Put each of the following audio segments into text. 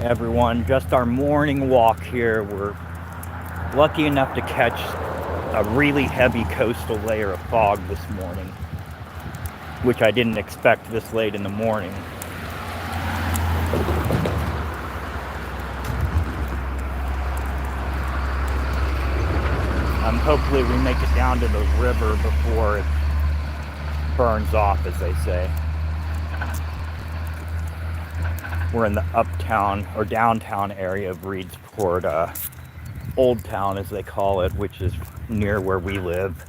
Everyone, just our morning walk here. We're lucky enough to catch a really heavy coastal layer of fog this morning, which I didn't expect this late in the morning. Hopefully we make it down to the river before it burns off, as they say. We're in the uptown or downtown area of Reedsport, Old Town as they call it, which is near where we live.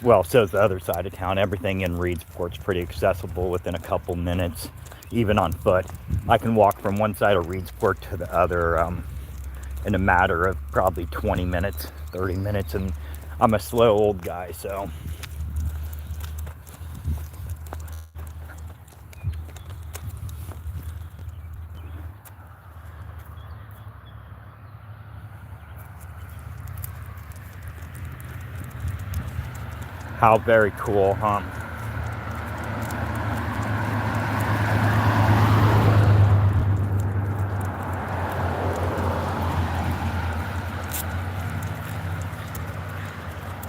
Well, so is the other side of town. Everything in Reedsport's pretty accessible within a couple minutes, even on foot. I can walk from one side of Reedsport to the other in a matter of probably 20 minutes, 30 minutes, and I'm a slow old guy, so. How very cool, huh?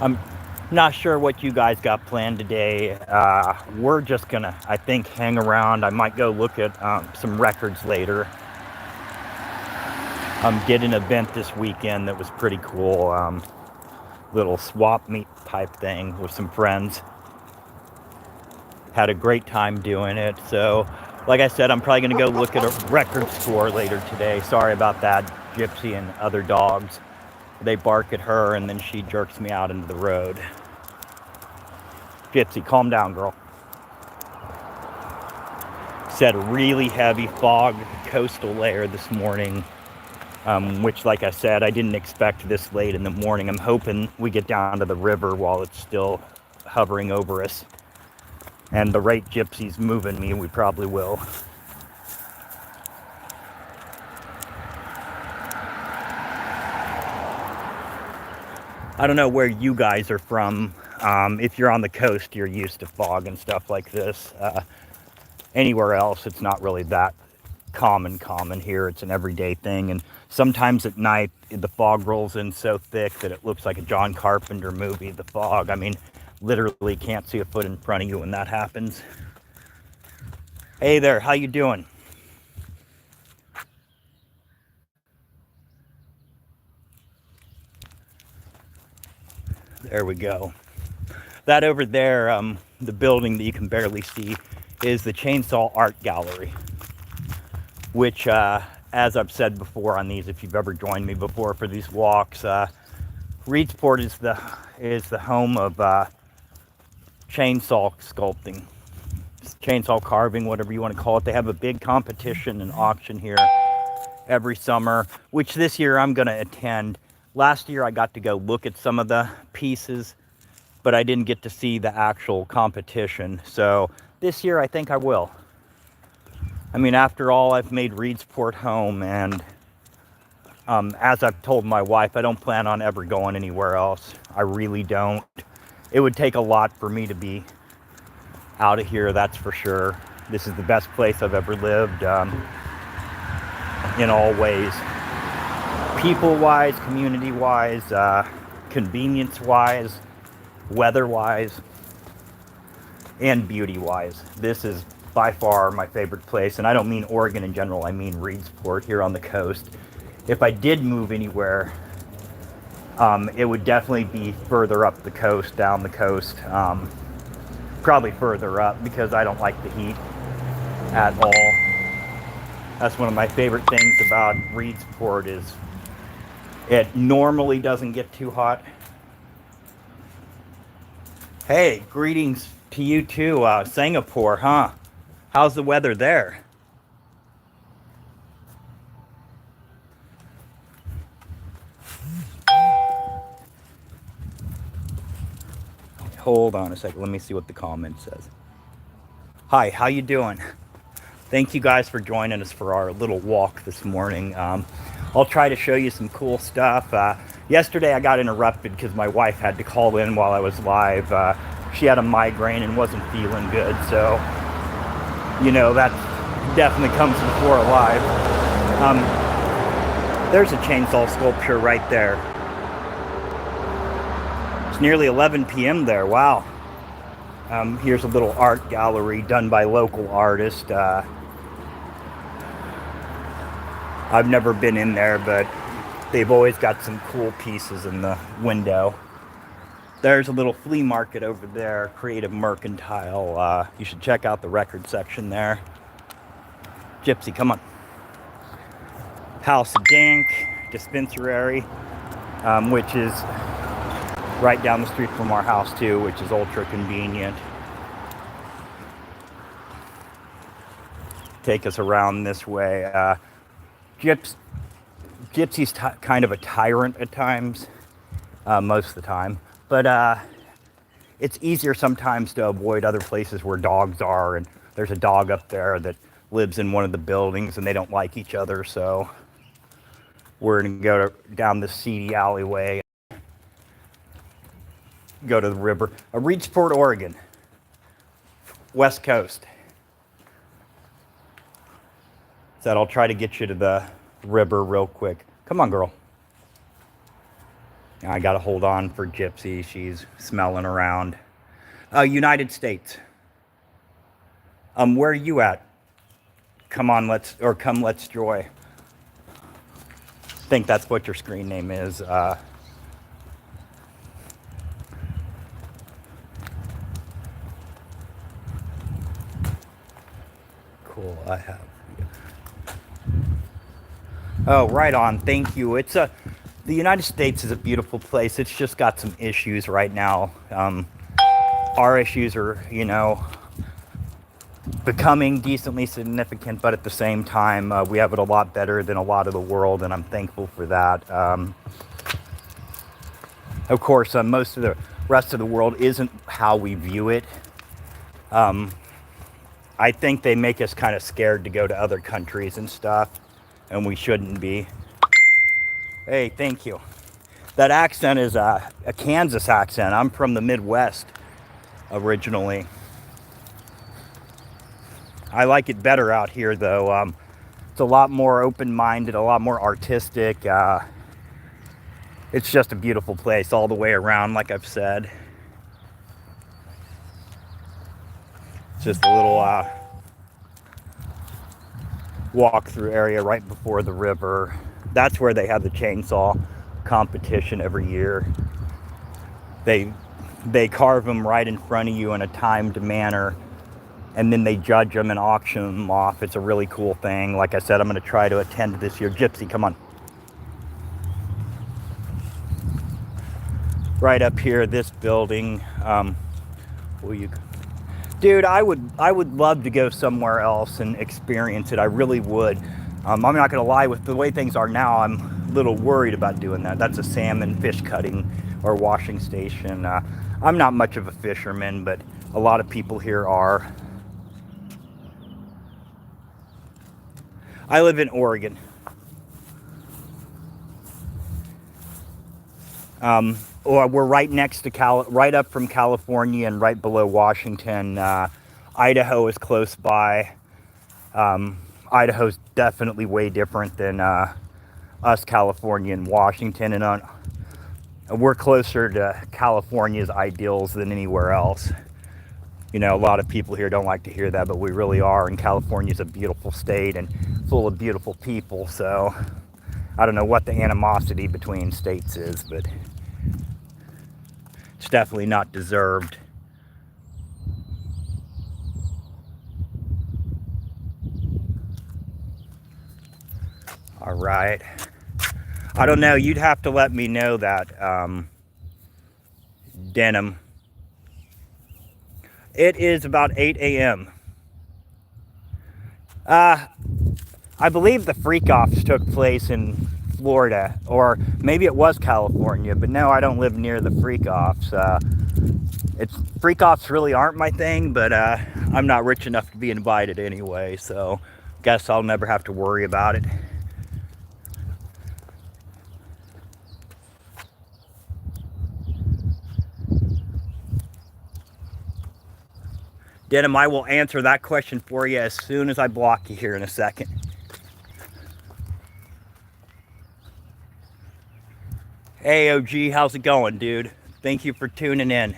I'm not sure what you guys got planned today. We're just gonna, I think, hang around. I might go look at some records later. Did an event this weekend that was pretty cool. Little swap meet type thing with some friends. Had a great time doing it. So, like I said, I'm probably gonna go look at a record store later today. Sorry about that, Gypsy and other dogs. They bark at her and then she jerks me out into the road. Gypsy, calm down, girl. Said a really heavy fog coastal layer this morning, which, like I said, I didn't expect this late in the morning. I'm hoping we get down to the river while it's still hovering over us. And the rate Gypsy's moving me, we probably will. I don't know where you guys are from. If you're on the coast, you're used to fog and stuff like this. Anywhere else, it's not really that common here. It's an everyday thing. And sometimes at night, the fog rolls in so thick that it looks like a John Carpenter movie, the fog. I mean, literally can't see a foot in front of you when that happens. Hey there, how you doing? There we go. That over there, the building that you can barely see, is the Chainsaw Art Gallery, which, as I've said before on these, if you've ever joined me before for these walks, Reedsport is the home of chainsaw sculpting, chainsaw carving, whatever you want to call it. They have a big competition and auction here every summer, which this year I'm going to attend. Last year I got to go look at some of the pieces, but I didn't get to see the actual competition. So this year I think I will. I mean, after all, I've made Reedsport home, and as I've told my wife, I don't plan on ever going anywhere else. I really don't. It would take a lot for me to be out of here, that's for sure. This is the best place I've ever lived, in all ways. People-wise, community-wise, convenience-wise, weather-wise, and beauty-wise. This is by far my favorite place, and I don't mean Oregon in general, I mean Reedsport here on the coast. If I did move anywhere, it would definitely be further up the coast, down the coast, probably further up, because I don't like the heat at all. That's one of my favorite things about Reedsport is it normally doesn't get too hot. Hey, greetings to you too, Singapore, huh? How's the weather there? Hold on a second, let me see what the comment says. Hi, how you doing? Thank you guys for joining us for our little walk this morning. I'll try to show you some cool stuff. Yesterday I got interrupted because my wife had to call in while I was live. She had a migraine and wasn't feeling good, so, you know, that definitely comes before a live. There's a chainsaw sculpture right there. It's nearly 11 p.m. there. Wow. Here's a little art gallery done by local artists. I've never been in there, but they've always got some cool pieces in the window. There's a little flea market over there, Creative Mercantile. You should check out the record section there. Gypsy, come on. House of Dink Dispensary, which is right down the street from our house too, which is ultra convenient. Take us around this way. Gypsy's kind of a tyrant at times, most of the time, but it's easier sometimes to avoid other places where dogs are, and there's a dog up there that lives in one of the buildings and they don't like each other, so we're gonna go down this seedy alleyway, go to the river. Reedsport, Oregon, West Coast. Said I'll try to get you to the river real quick. Come on, girl. I gotta hold on for Gypsy. She's smelling around. United States. Where are you at? Come on, come let's joy. I think that's what your screen name is. Cool, I have. Oh, right on. Thank you. The United States is a beautiful place. It's just got some issues right now. Our issues are, becoming decently significant, but at the same time, we have it a lot better than a lot of the world, and I'm thankful for that. Of course, most of the rest of the world isn't how we view it. I think they make us kind of scared to go to other countries and stuff, and we shouldn't be. Hey, thank you. That accent is a Kansas accent. I'm from the Midwest originally. I like it better out here, though. It's a lot more open-minded, a lot more artistic. It's just a beautiful place all the way around, like I've said. It's just a little walk-through area right before the river. That's where they have the chainsaw competition every year. They carve them right in front of you in a timed manner, and then they judge them and auction them off. It's a really cool thing. Like I said, I'm going to try to attend this year. Gypsy, come on. Right up here, this building. Dude, I would love to go somewhere else and experience it. I really would. I'm not going to lie, with the way things are now, I'm a little worried about doing that. That's a salmon fish cutting or washing station. I'm not much of a fisherman, but a lot of people here are. I live in Oregon. We're right next to right up from California and right below Washington. Idaho is close by. Idaho's definitely way different than us, California and Washington, and we're closer to California's ideals than anywhere else. A lot of people here don't like to hear that, but we really are, and California's a beautiful state and full of beautiful people, so I don't know what the animosity between states is, but it's definitely not deserved. All right. I don't know. You'd have to let me know that, Denim. It is about 8 a.m. I believe the freak-offs took place in Florida, or maybe it was California, but no, I don't live near the freak-offs. Freak-offs really aren't my thing, but I'm not rich enough to be invited anyway, so guess I'll never have to worry about it. Denim, I will answer that question for you as soon as I block you here in a second. Hey, OG, how's it going, dude? Thank you for tuning in.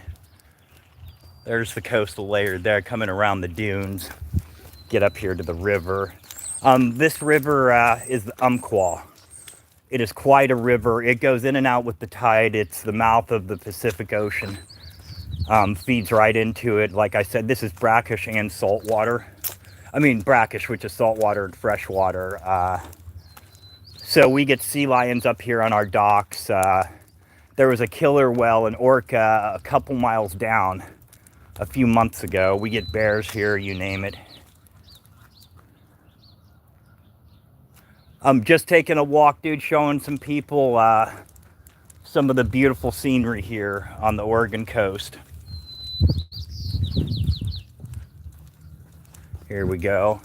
There's the coastal layer there coming around the dunes. Get up here to the river. This river is the Umpqua. It is quite a river. It goes in and out with the tide. It's the mouth of the Pacific Ocean. Feeds right into it. Like I said, this is brackish and saltwater. I mean brackish, which is saltwater and freshwater. So we get sea lions up here on our docks. There was a killer whale in Orca a couple miles down a few months ago. We get bears here, you name it. I'm just taking a walk, dude, showing some people some of the beautiful scenery here on the Oregon coast. Here we go.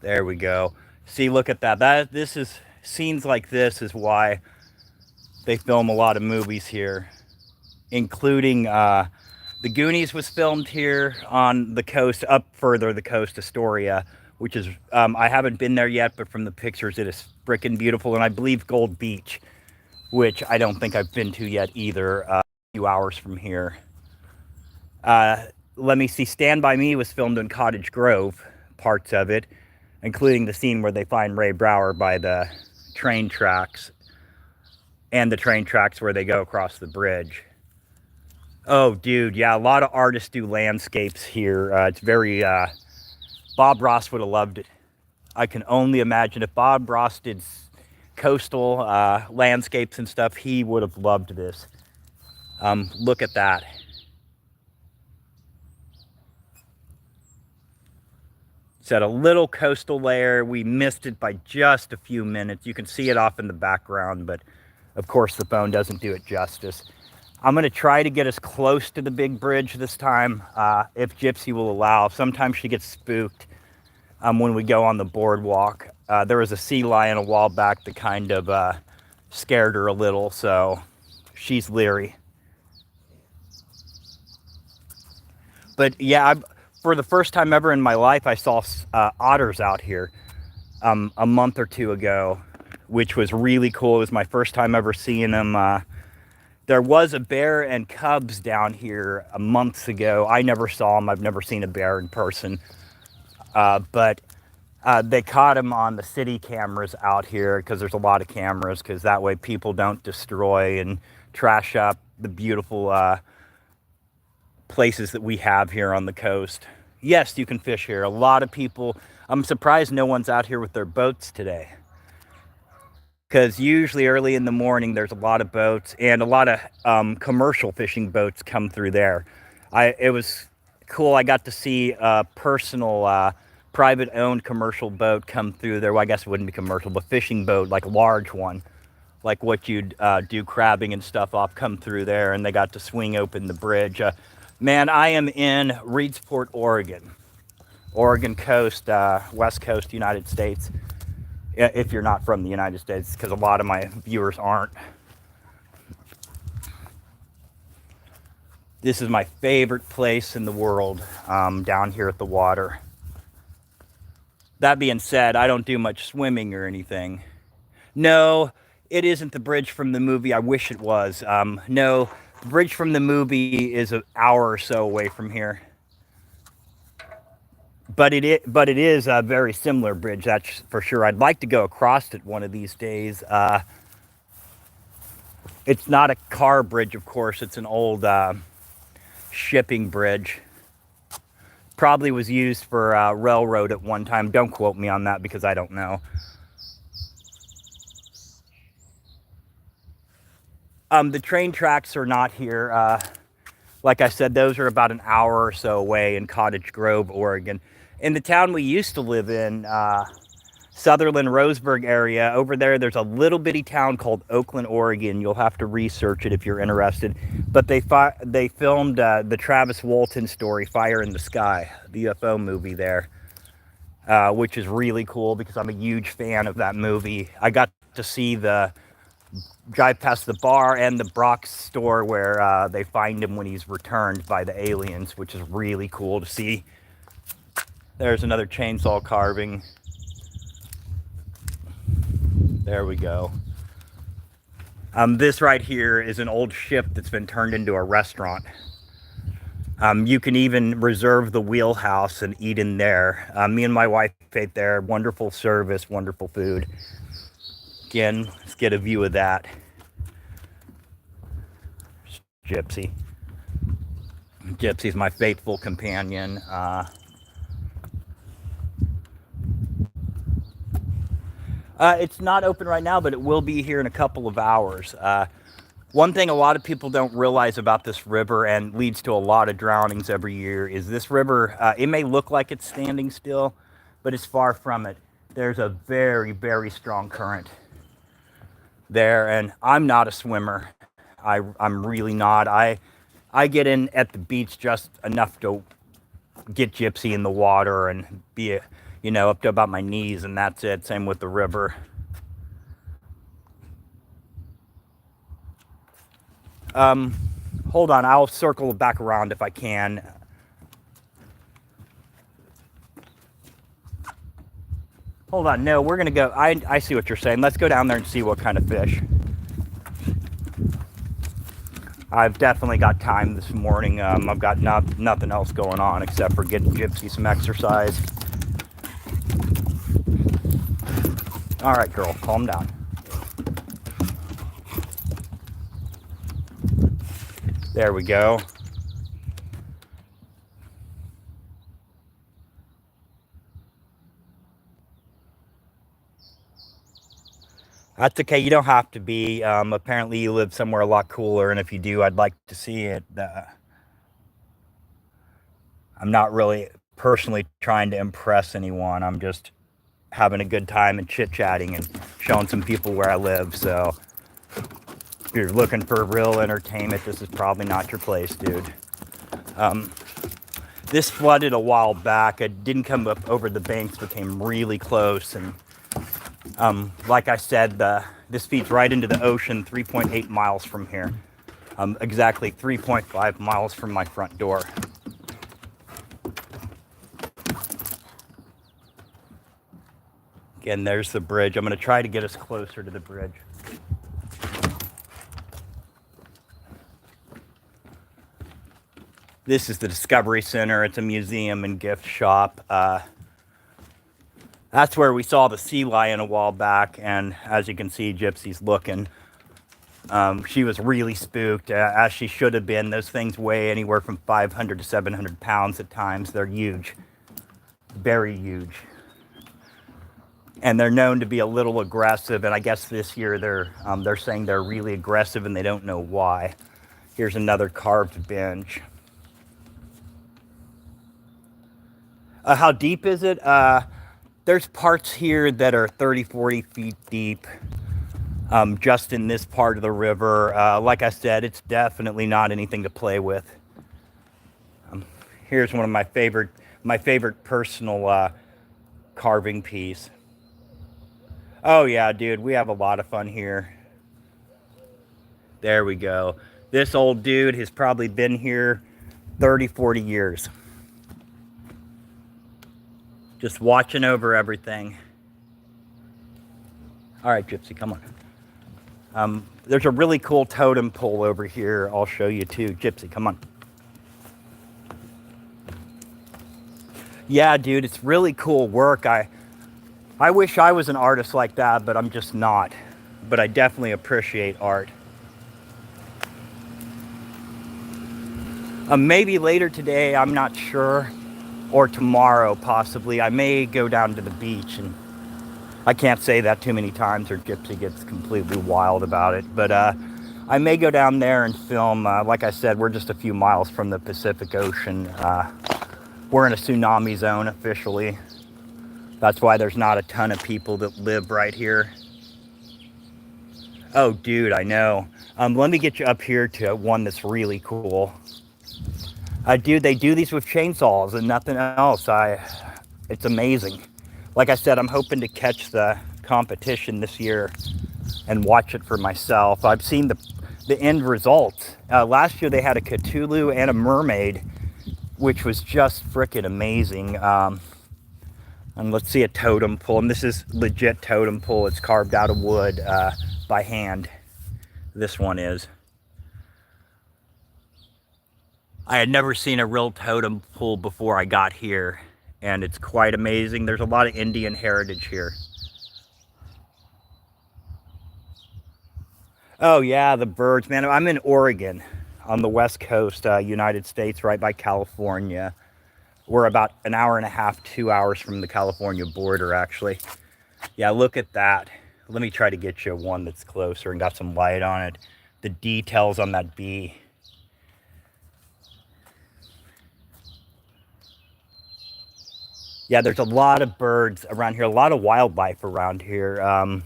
There we go. See, look at that. This is scenes like this is why they film a lot of movies here, including The Goonies was filmed here on the coast, up further the coast, Astoria, which is I haven't been there yet, but from the pictures it is frickin' beautiful. And I believe Gold Beach, which I don't think I've been to yet either, a few hours from here. Let me see, Stand By Me was filmed in Cottage Grove, parts of it, including the scene where they find Ray Brower by the train tracks, and the train tracks where they go across the bridge. Oh, dude, yeah, a lot of artists do landscapes here. It's very, Bob Ross would have loved it. I can only imagine if Bob Ross did coastal landscapes and stuff, he would have loved this. Look at that. Set a little coastal layer. We missed it by just a few minutes. You can see it off in the background, but of course the phone doesn't do it justice. I'm going to try to get as close to the big bridge this time, if Gypsy will allow. Sometimes she gets spooked when we go on the boardwalk. There was a sea lion a while back that kind of scared her a little, so she's leery. But yeah, for the first time ever in my life, I saw otters out here a month or two ago, which was really cool. It was my first time ever seeing them. There was a bear and cubs down here months ago. I never saw them. I've never seen a bear in person. But they caught them on the city cameras out here, because there's a lot of cameras, because that way people don't destroy and trash up the beautiful places that we have here on the coast. Yes, you can fish here. A lot of people, I'm surprised no one's out here with their boats today, because usually early in the morning there's a lot of boats, and a lot of commercial fishing boats come through there. It was cool. I got to see a personal private owned commercial boat come through there. Well, I guess it wouldn't be commercial, but fishing boat, like a large one, like what you'd do crabbing and stuff off, come through there, and they got to swing open the bridge. Man, I am in Reedsport, Oregon coast, west coast, United States, if you're not from the United States, because a lot of my viewers aren't. This is my favorite place in the world, down here at the water. That being said, I don't do much swimming or anything. No, it isn't the bridge from the movie. I wish it was. No, the bridge from the movie is an hour or so away from here. But it is a very similar bridge, that's for sure. I'd like to go across it one of these days. It's not a car bridge, of course. It's an old shipping bridge. Probably was used for railroad at one time. Don't quote me on that, because I don't know. The train tracks are not here. Like I said, those are about an hour or so away in Cottage Grove, Oregon. In the town we used to live in, Sutherland, Roseburg area, over there, there's a little bitty town called Oakland, Oregon. You'll have to research it if you're interested. But they filmed the Travis Walton story, Fire in the Sky, the UFO movie there, which is really cool because I'm a huge fan of that movie. I got to see the drive past the bar and the Brock's store where they find him when he's returned by the aliens, which is really cool to see. There's another chainsaw carving. There we go. This right here is an old ship that's been turned into a restaurant. You can even reserve the wheelhouse and eat in there. Me and my wife ate there. Wonderful service, wonderful food. Again, let's get a view of that. Gypsy. Gypsy's my faithful companion. It's not open right now, but it will be here in a couple of hours. One thing a lot of people don't realize about this river and leads to a lot of drownings every year is this river, it may look like it's standing still, but it's far from it. There's a very, very strong current there, and I'm not a swimmer. I'm really not. I get in at the beach just enough to get Gypsy in the water and be, up to about my knees, and that's it. Same with the river. Hold on, I'll circle back around if I can. Hold on, no, we're gonna go, I see what you're saying. Let's go down there and see what kind of fish. I've definitely got time this morning. I've got nothing else going on except for getting Gypsy some exercise. All right, girl, calm down. There we go. That's okay, you don't have to be. Apparently you live somewhere a lot cooler, and if you do, I'd like to see it. I'm not really personally trying to impress anyone. I'm just having a good time and chit-chatting and showing some people where I live. So if you're looking for real entertainment, this is probably not your place, dude. This flooded a while back. It didn't come up over the banks, but came really close. And like I said, this feeds right into the ocean, 3.8 miles from here. Exactly 3.5 miles from my front door. Again, there's the bridge. I'm going to try to get us closer to the bridge. This is the Discovery Center. It's a museum and gift shop. That's where we saw the sea lion a while back, and as you can see, Gypsy's looking. She was really spooked, as she should have been. Those things weigh anywhere from 500 to 700 pounds at times. They're huge, very huge. And they're known to be a little aggressive, and I guess this year they're saying they're really aggressive and they don't know why. Here's another carved bench. How deep is it? There's parts here that are 30, 40 feet deep, just in this part of the river. Like I said, it's definitely not anything to play with. Here's one of my favorite personal carving piece. Oh yeah, dude, we have a lot of fun here. There we go. This old dude has probably been here 30, 40 years. Just watching over everything. All right, Gypsy, come on. There's a really cool totem pole over here. I'll show you too. Gypsy, come on. Yeah, dude, it's really cool work. I wish I was an artist like that, but I'm just not. But I definitely appreciate art. Maybe later today, I'm not sure. Or tomorrow, possibly. I may go down to the beach, and I can't say that too many times or Gypsy gets completely wild about it. But I may go down there and film. Like I said, we're just a few miles from the Pacific Ocean. We're in a tsunami zone officially. That's why there's not a ton of people that live right here. Oh, dude, I know. Let me get you up here to one that's really cool. Dude, they do these with chainsaws and nothing else. It's amazing. Like I said, I'm hoping to catch the competition this year. and watch it for myself. I've seen the end results. Last year they had a Cthulhu and a mermaid, which was just freaking amazing. And let's see a totem pole, and this is legit totem pole. It's carved out of wood by hand. This one is. I had never seen a real totem pole before I got here, and it's quite amazing. There's a lot of Indian heritage here. Oh yeah, the birds, man. I'm in Oregon on the west coast, United States, right by California. We're about an hour and a half, 2 hours from the California border, actually. Yeah, look at that. Let me try to get you one that's closer and got some light on it. The details on that bee. Yeah, there's a lot of birds around here, a lot of wildlife around here.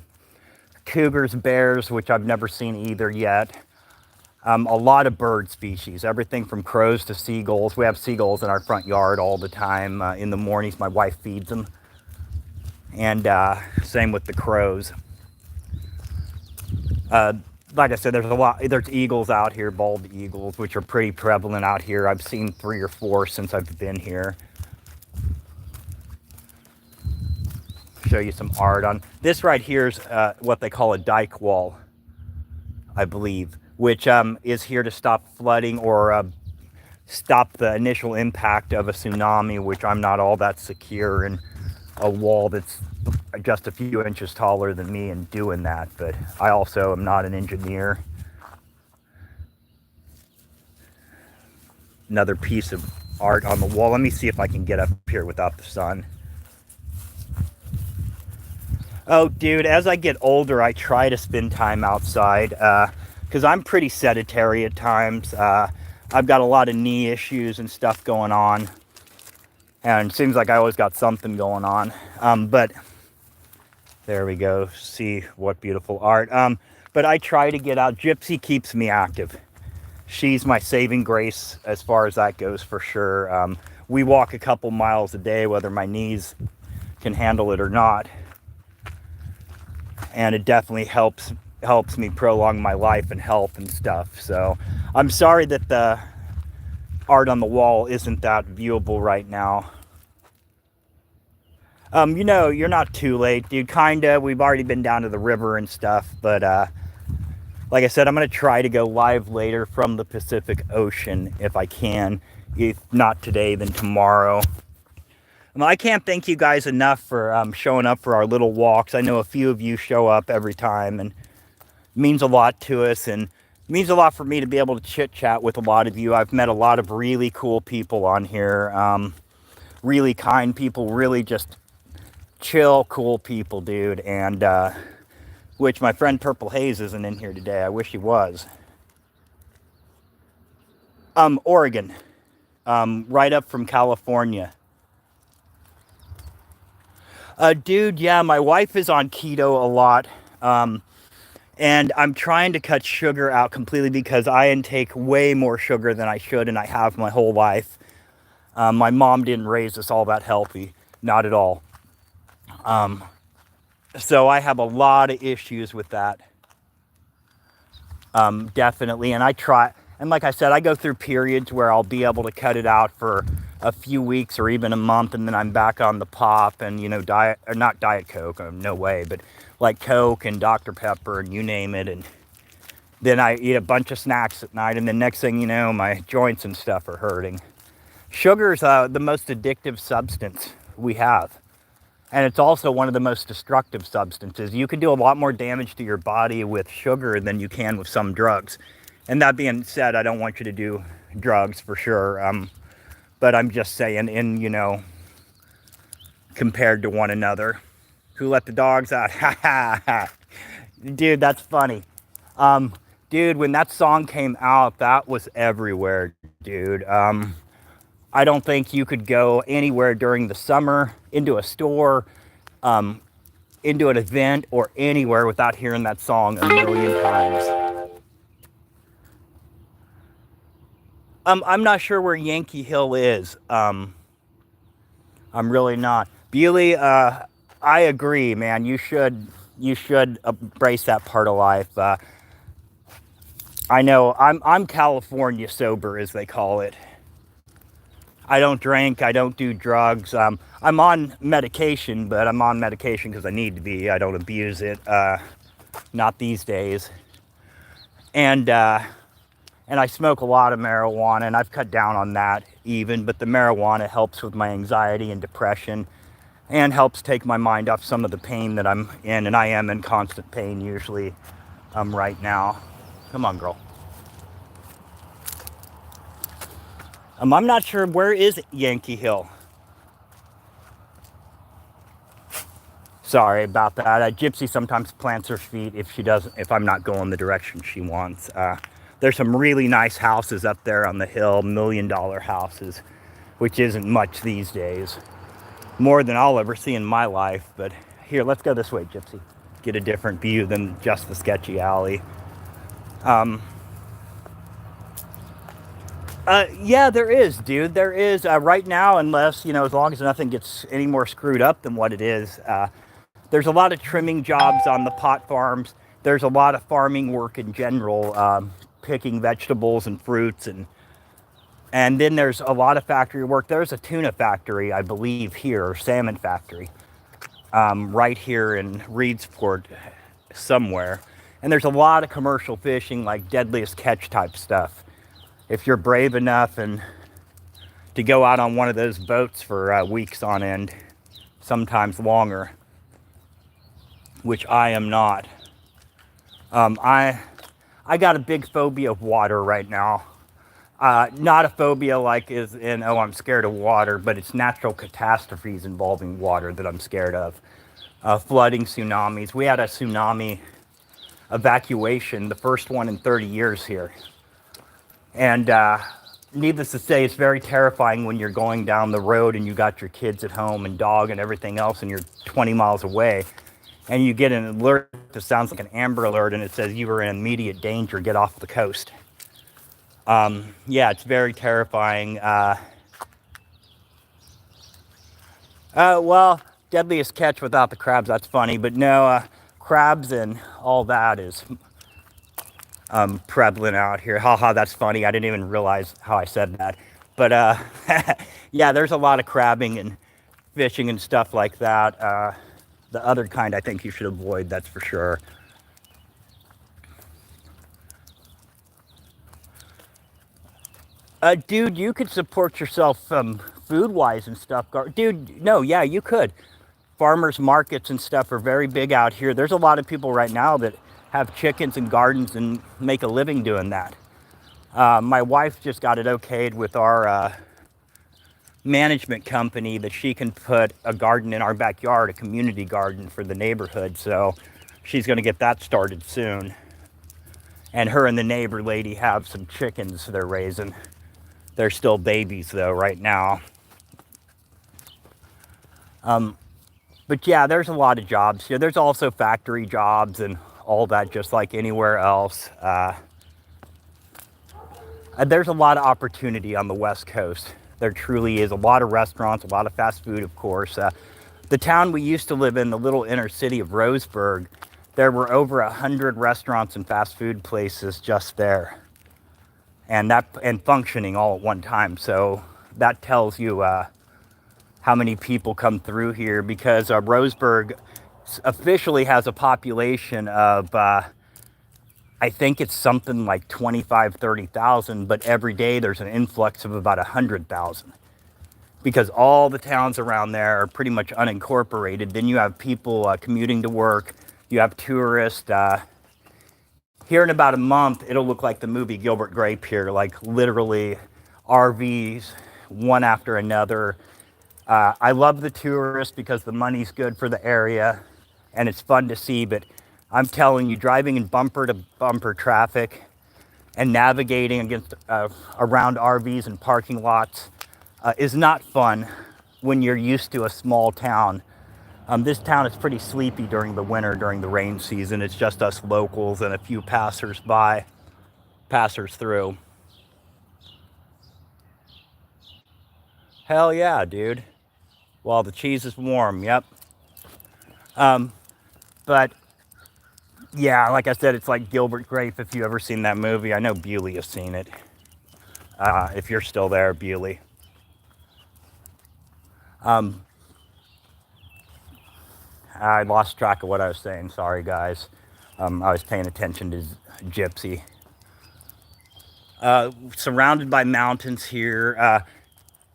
Cougars, bears, which I've never seen either yet. A lot of bird species, everything from crows to seagulls. We have seagulls in our front yard all the time. In the mornings, my wife feeds them. And same with the crows. Like I said, there's eagles out here, bald eagles, which are pretty prevalent out here. I've seen 3 or 4 since I've been here. Show you some art on this right here is what they call a dike wall, I believe, which is here to stop flooding or stop the initial impact of a tsunami, which I'm not all that secure in a wall that's just a few inches taller than me in doing that, but I also am not an engineer. Another piece of art on the wall. Let me see if I can get up here without the sun. Oh, dude, as I get older, I try to spend time outside because I'm pretty sedentary at times. I've got a lot of knee issues and stuff going on, and it seems like I always got something going on. But there we go. See what beautiful art. But I try to get out. Gypsy keeps me active. She's my saving grace as far as that goes, for sure. We walk a couple miles a day, whether my knees can handle it or not. And it definitely helps me prolong my life and health and stuff. So I'm sorry that the art on the wall isn't that viewable right now. You know, you're not too late, dude. Kinda. We've already been down to the river and stuff, but like I said, I'm gonna try to go live later from the Pacific Ocean if I can. If not today, then tomorrow. I can't thank you guys enough for showing up for our little walks. I know a few of you show up every time, and it means a lot to us, and it means a lot for me to be able to chit-chat with a lot of you. I've met a lot of really cool people on here, really kind people, really just chill, cool people, dude, and which my friend Purple Haze isn't in here today. I wish he was. Oregon, right up from California. Dude, yeah, my wife is on keto a lot, and I'm trying to cut sugar out completely because I intake way more sugar than I should, and I have my whole life. My mom didn't raise us all that healthy, not at all. So I have a lot of issues with that, definitely, and I try, and like I said, I go through periods where I'll be able to cut it out for a few weeks or even a month, and then I'm back on the pop and, you know, diet, or not Diet Coke, no way, but like Coke and Dr. Pepper and you name it, and then I eat a bunch of snacks at night, and then next thing you know, my joints and stuff are hurting. Sugar's the most addictive substance we have, and it's also one of the most destructive substances. You can do a lot more damage to your body with sugar than you can with some drugs. And that being said, I don't want you to do drugs for sure. But I'm just saying, you know, compared to one another. Who let the dogs out? Ha ha ha. Dude, that's funny. Dude, when that song came out, that was everywhere, dude. I don't think you could go anywhere during the summer, into a store, into an event, or anywhere without hearing that song a million times. I'm not sure where Yankee Hill is. I'm really not. Beely, I agree, man. You should You should embrace that part of life. I know I'm California sober, as they call it. I don't drink. I don't do drugs. I'm on medication, but I'm on medication because I need to be. I don't abuse it. Not these days. And I smoke a lot of marijuana, and I've cut down on that even. But the marijuana helps with my anxiety and depression, and helps take my mind off some of the pain that I'm in, and I am in constant pain usually. Right now. Come on, girl. I'm not sure, where is Yankee Hill? Sorry about that. Gypsy sometimes plants her feet if I'm not going the direction she wants. There's some really nice houses up there on the hill, $1 million houses, which isn't much these days. More than I'll ever see in my life. But here, let's go this way, Gypsy. Get a different view than just the sketchy alley. Yeah, there is, dude. There is right now, unless, as long as nothing gets any more screwed up than what it is. There's a lot of trimming jobs on the pot farms. There's a lot of farming work in general, picking vegetables and fruits, and then there's a lot of factory work. There's a tuna factory, I believe, here, or salmon factory, right here in Reedsport somewhere. And there's a lot of commercial fishing, like deadliest catch type stuff. If you're brave enough and to go out on one of those boats for weeks on end, sometimes longer, which I am not. I got a big phobia of water right now. Not a phobia like is in, oh, I'm scared of water, but it's natural catastrophes involving water that I'm scared of. Flooding, tsunamis. We had a tsunami evacuation, the first one in 30 years here. And needless to say, it's very terrifying when you're going down the road and you got your kids at home and dog and everything else, and you're 20 miles away, and you get an alert that sounds like an Amber Alert, and it says you are in immediate danger, get off the coast. Yeah, it's very terrifying. Well, deadliest catch without the crabs, that's funny, but no, crabs and all that is prevalent out here. Haha, that's funny. I didn't even realize how I said that. But yeah, there's a lot of crabbing and fishing and stuff like that. The other kind I think you should avoid, that's for sure. Dude, you could support yourself food-wise and stuff. Dude, no, yeah, you could. Farmers markets and stuff are very big out here. There's a lot of people right now that have chickens and gardens and make a living doing that. My wife just got it okayed with our management company that she can put a garden in our backyard, a community garden for the neighborhood. So she's going to get that started soon. And her and the neighbor lady have some chickens they're raising. They're still babies though right now. But yeah, there's a lot of jobs here. There's also factory jobs and all that, just like anywhere else. There's a lot of opportunity on the West Coast. There truly is. A lot of restaurants, a lot of fast food, of course. The town we used to live in, the little inner city of Roseburg, there were over 100 restaurants and fast food places just there. And functioning all at one time. So that tells you how many people come through here, because Roseburg officially has a population of, I think it's something like 25, 30,000, but every day there's an influx of about 100,000, because all the towns around there are pretty much unincorporated. Then you have people commuting to work, you have tourists. Here in about a month, it'll look like the movie Gilbert Grape here, like literally RVs, one after another. I love the tourists because the money's good for the area and it's fun to see, but I'm telling you, driving in bumper to bumper traffic and navigating against around RVs and parking lots is not fun when you're used to a small town. This town is pretty sleepy during the winter, during the rain season. It's just us locals and a few passers through. Hell yeah, dude. While the cheese is warm, yep. But Yeah, like I said, it's like Gilbert Grape, if you ever seen that movie. I know Bewley has seen it. If you're still there, Bewley. Um, I lost track of what I was saying. Sorry, guys. I was paying attention to Gypsy. Surrounded by mountains here.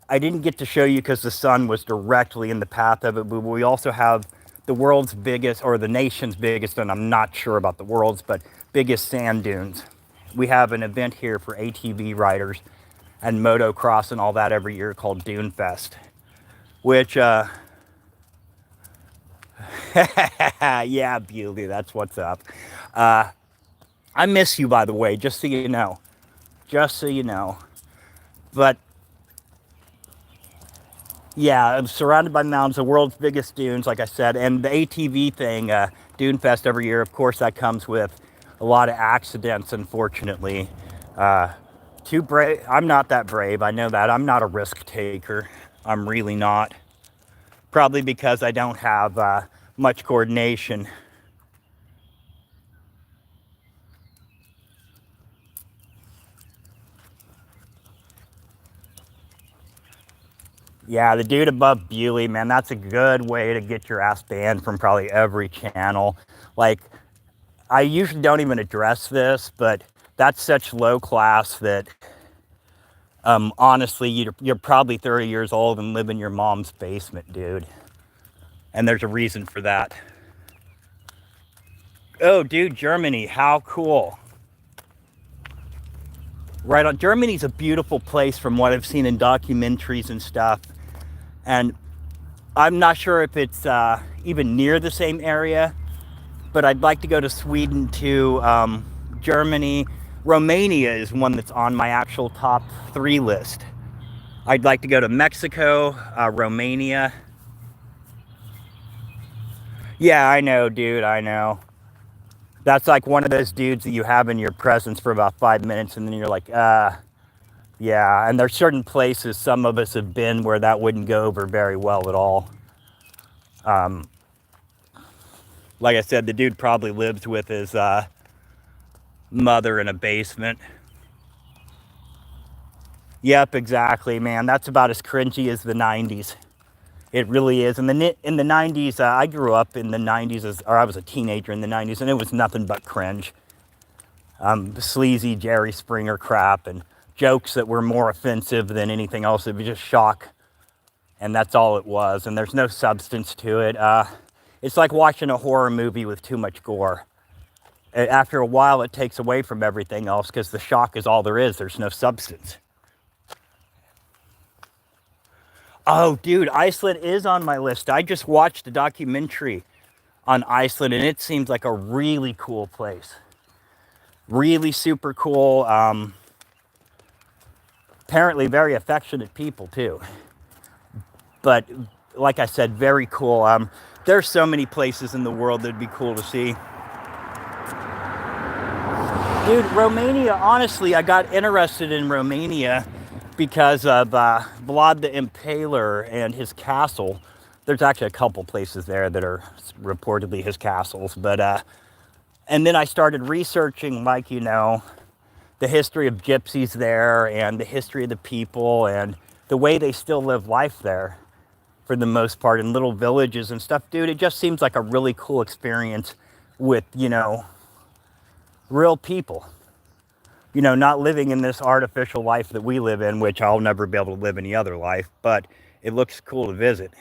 I didn't get to show you because the sun was directly in the path of it, but we also have the world's biggest, or the nation's biggest, and I'm not sure about the world's, but biggest sand dunes. We have an event here for ATV riders and motocross and all that every year called Dune Fest, which, yeah, Bewley, that's what's up. I miss you, by the way, just so you know. Just so you know. But yeah, I'm surrounded by mountains, the world's biggest dunes, like I said, and the ATV thing, Dune Fest every year, of course, that comes with a lot of accidents, unfortunately. Too brave. I'm not that brave. I know that. I'm not a risk taker. I'm really not. Probably because I don't have much coordination. Yeah, the dude above Bewley, man, that's a good way to get your ass banned from probably every channel. Like, I usually don't even address this, but that's such low class that, honestly, you're probably 30 years old and live in your mom's basement, dude. And there's a reason for that. Oh, dude, Germany, how cool. Right on. Germany's a beautiful place from what I've seen in documentaries and stuff. And I'm not sure if it's even near the same area, but I'd like to go to Sweden too, Germany. Romania is one that's on my actual top 3 list. I'd like to go to Mexico, Romania. Yeah, I know, dude, I know. That's like one of those dudes that you have in your presence for about 5 minutes and then you're like, yeah. And there's certain places some of us have been where that wouldn't go over very well at all. Like I said, the dude probably lives with his mother in a basement. Yep, exactly, man. That's about as cringy as the 90s. It really is. In the 90s, I grew up in the 90s, or I was a teenager in the 90s, and it was nothing but cringe. Sleazy Jerry Springer crap and jokes that were more offensive than anything else. It was just shock, and that's all it was. And there's no substance to it. It's like watching a horror movie with too much gore. After a while, it takes away from everything else because the shock is all there is. There's no substance. Oh, dude, Iceland is on my list. I just watched a documentary on Iceland, and it seems like a really cool place. Really super cool. Apparently very affectionate people, too. But, like I said, very cool. There's so many places in the world that'd be cool to see. Dude, Romania, honestly, I got interested in Romania because of Vlad the Impaler and his castle. There's actually a couple places there that are reportedly his castles. But, and then I started researching, like, you know, the history of gypsies there and the history of the people and the way they still live life there for the most part in little villages and stuff. Dude, it just seems like a really cool experience with, you know, real people. You know, not living in this artificial life that we live in, which I'll never be able to live any other life, but it looks cool to visit.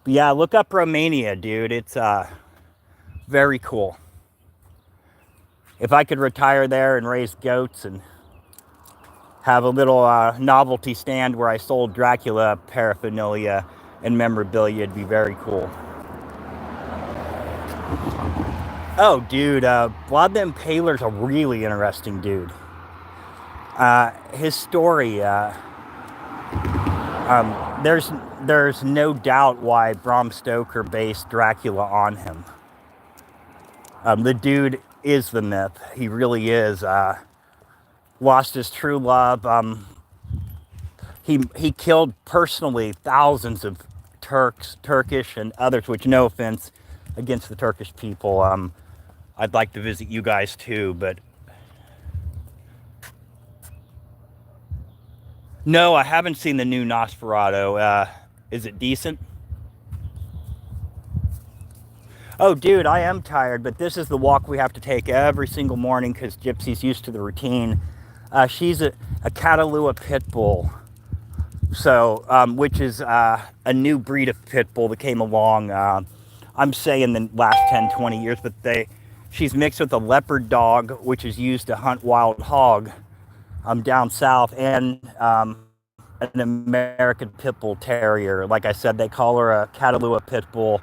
But yeah, look up Romania, dude. It's very cool. If I could retire there and raise goats and have a little novelty stand where I sold Dracula paraphernalia and memorabilia, it'd be very cool. Oh, dude, Vlad the Impaler's a really interesting dude. His story, there's no doubt why Bram Stoker based Dracula on him. The dude is the myth. He really is. Lost his true love. He killed personally thousands of Turkish and others, which no offense against the Turkish people. I'd like to visit you guys too, but no, I haven't seen the new Nosferatu. Is it decent? Oh, dude, I am tired, but this is the walk we have to take every single morning because Gypsy's used to the routine. She's a Catalua pit bull, so which is a new breed of pit bull that came along. I'm saying the last 10, 20 years, but she's mixed with a leopard dog, which is used to hunt wild hog down south, and an American pit bull terrier. Like I said, they call her a Catalua pit bull.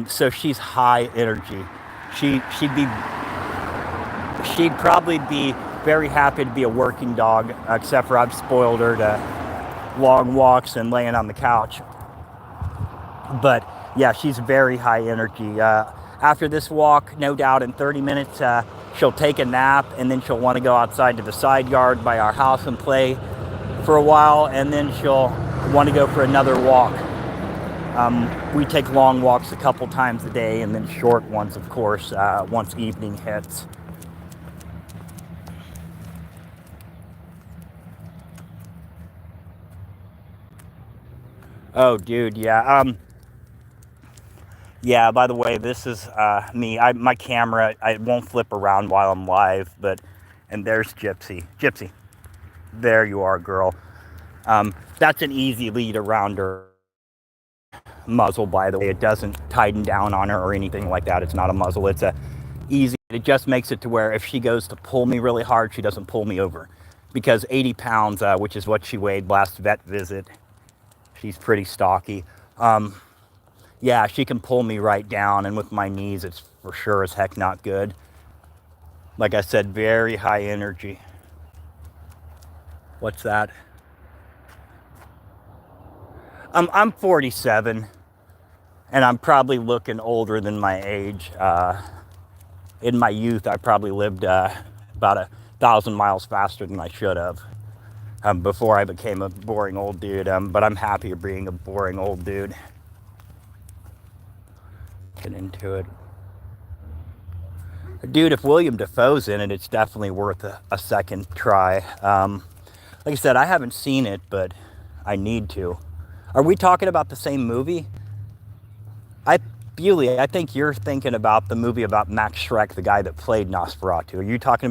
So she's high energy. She'd probably be very happy to be a working dog, except for I've spoiled her to long walks and laying on the couch. But yeah, she's very high energy. After this walk, no doubt in 30 minutes, she'll take a nap, and then she'll want to go outside to the side yard by our house and play for a while, and then she'll want to go for another walk. We take long walks a couple times a day, and then short ones, of course, once evening hits. Oh, dude, yeah. Yeah, by the way, this is me. My camera, I won't flip around while I'm live, and there's Gypsy. Gypsy, there you are, girl. That's an easy lead around her muzzle, by the way. It doesn't tighten down on her or anything like that. It's not a muzzle. It's a easy. It just makes it to where if she goes to pull me really hard, she doesn't pull me over. Because 80 pounds, which is what she weighed last vet visit, she's pretty stocky. Yeah, she can pull me right down, and with my knees, it's for sure as heck not good. Like I said, very high energy. What's that? I'm 47, and I'm probably looking older than my age. In my youth, I probably lived about 1,000 miles faster than I should have before I became a boring old dude. But I'm happier being a boring old dude. Get into it. Dude, if William Dafoe's in it, it's definitely worth a second try. Like I said, I haven't seen it, but I need to. Are we talking about the same movie? Bewley, I think you're thinking about the movie about Max Schreck, the guy that played Nosferatu. Are you talking about